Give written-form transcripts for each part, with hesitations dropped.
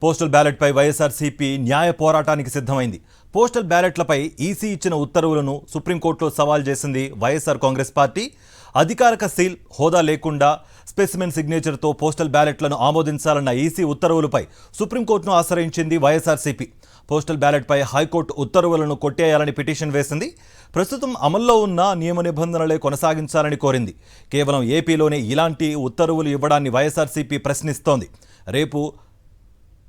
Postal బ్యాలెట్పై YSRCP న్యాయ పోరాటానికి సిద్ధమైంది. పోస్టల్ బ్యాలెట్లపై ఈసీ ఇచ్చిన ఉత్తర్వులను సుప్రీంకోర్టులో సవాల్ చేసింది వైఎస్ఆర్ కాంగ్రెస్ పార్టీ. అధికారిక సీల్ హోదా లేకుండా స్పెసిమెన్ సిగ్నేచర్తో పోస్టల్ బ్యాలెట్లను ఆమోదించాలన్న ఈసీ ఉత్తర్వులపై సుప్రీంకోర్టును ఆశ్రయించింది వైఎస్ఆర్సీపీ. పోస్టల్ బ్యాలెట్పై హైకోర్టు ఉత్తర్వులను కొట్టేయాలని పిటిషన్ వేసింది. ప్రస్తుతం అమల్లో ఉన్న నియమ నిబంధనలే కొనసాగించాలని కోరింది. కేవలం ఏపీలోనే ఇలాంటి ఉత్తర్వులు ఇవ్వడాన్ని వైఎస్ఆర్సీపీ ప్రశ్నిస్తోంది. రేపు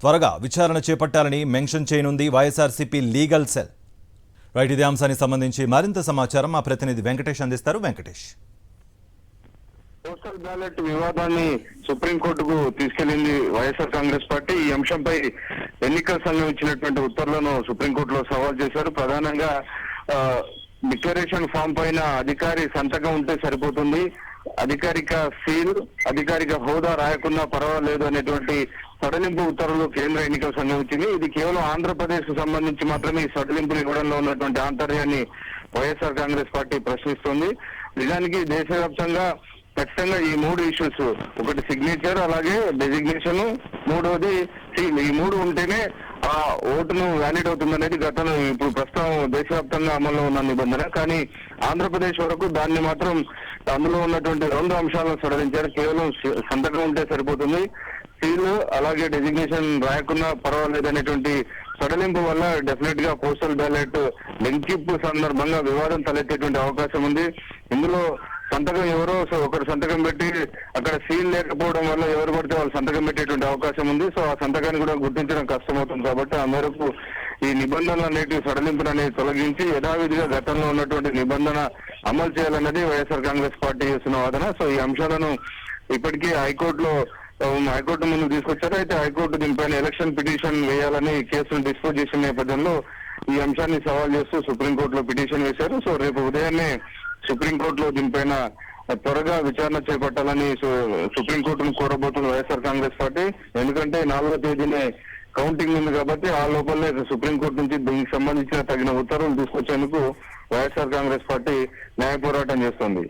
త్వరగా విచారణ చేపట్టాలని మెన్షన్ చేయనుంది వైఎస్ఆర్సీపీ లీగల్ సెల్. రైట్, ఇదే అంశానికి సంబంధించి మరింత సమాచారం మా ప్రతినిధి వెంకటేష్ అందిస్తారు. వెంకటేష్, పోస్టల్ బ్యాలెట్ వివాదాన్ని సుప్రీంకోర్టుకు తీసుకెళ్లింది వైఎస్ఆర్ కాంగ్రెస్ పార్టీ. ఈ అంశంపై ఎన్నికల సంఘం ఇచ్చినటువంటి ఉత్తర్వులను సుప్రీంకోర్టులో సవాల్ చేశారు. ప్రధానంగా డిక్లరేషన్ ఫామ్ పైన అధికారి సంతకం ఉంటే సరిపోతుంది, అధికారిక సీల్ అధికారిక హోదా రాయకున్నా పర్వాలేదు అనేటువంటి సడలింపు ఉత్తర్వులు కేంద్ర ఎన్నికల సంఘం ఇచ్చింది. ఇది కేవలం ఆంధ్రప్రదేశ్ కు సంబంధించి మాత్రమే ఈ సడలింపులు ఇవ్వడంలో ఉన్నటువంటి ఆంతర్యాన్ని వైఎస్ఆర్ కాంగ్రెస్ పార్టీ ప్రశ్నిస్తుంది. నిజానికి దేశవ్యాప్తంగా ఖచ్చితంగా ఈ మూడు ఇష్యూస్, ఒకటి సిగ్నేచర్, అలాగే డెసిగ్నేషన్, మూడవది సీల్, ఈ మూడు ఉంటేనే ఆ ఓటును వ్యాలిడ్ అవుతుందనేది గతంలో ఇప్పుడు ప్రస్తుతం దేశవ్యాప్తంగా అమల్లో ఉన్న నిబంధన. కానీ ఆంధ్రప్రదేశ్ వరకు దాన్ని మాత్రం అందులో ఉన్నటువంటి రెండు అంశాలను సడలించారు. కేవలం సంతకం ఉంటే సరిపోతుంది, సీల్ అలాగే డెసిగ్నేషన్ రాయకున్నా పర్వాలేదు అనేటువంటి సడలింపు వల్ల డెఫినెట్ గా పోస్టల్ బ్యాలెట్ లెంకింపు సందర్భంగా వివాదం తలెత్తేటువంటి అవకాశం ఉంది. ఇందులో సంతకం ఎవరో ఒకరు సంతకం పెట్టి అక్కడ సీల్ లేకపోవడం వల్ల ఎవరు పడితే వాళ్ళు సంతకం పెట్టేటువంటి అవకాశం ఉంది. సో ఆ సంతకాన్ని కూడా గుర్తించడం కష్టమవుతుంది. కాబట్టి ఆ మేరకు ఈ నిబంధనలు అనేటివి సడలింపులు అనేది తొలగించి యథావిధిగా గతంలో ఉన్నటువంటి నిబంధన అమలు చేయాలన్నది వైఎస్ఆర్ కాంగ్రెస్ పార్టీ చేస్తున్న వాదన. సో ఈ అంశాలను ఇప్పటికీ హైకోర్టు ముందు తీసుకొచ్చారు. అయితే హైకోర్టు దీనిపైన ఎలక్షన్ పిటిషన్ వేయాలని కేసును డిస్పోజ్ చేసిన నేపథ్యంలో ఈ అంశాన్ని సవాల్ చేస్తూ సుప్రీంకోర్టులో పిటిషన్ వేశారు. సో రేపు ఉదయాన్నే సుప్రీంకోర్టులో దీనిపైన త్వరగా విచారణ చేపట్టాలని సుప్రీంకోర్టును కోరబోతున్న వైఎస్ఆర్ కాంగ్రెస్ పార్టీ. ఎందుకంటే 4వ తేదీనే కౌంటింగ్ ఉంది కాబట్టి ఆ లోపలనే సుప్రీంకోర్టు నుంచి దీనికి సంబంధించిన తగిన ఉత్తర్వులు తీసుకొచ్చేందుకు వైఎస్ఆర్ కాంగ్రెస్ పార్టీ న్యాయ పోరాటం చేస్తోంది.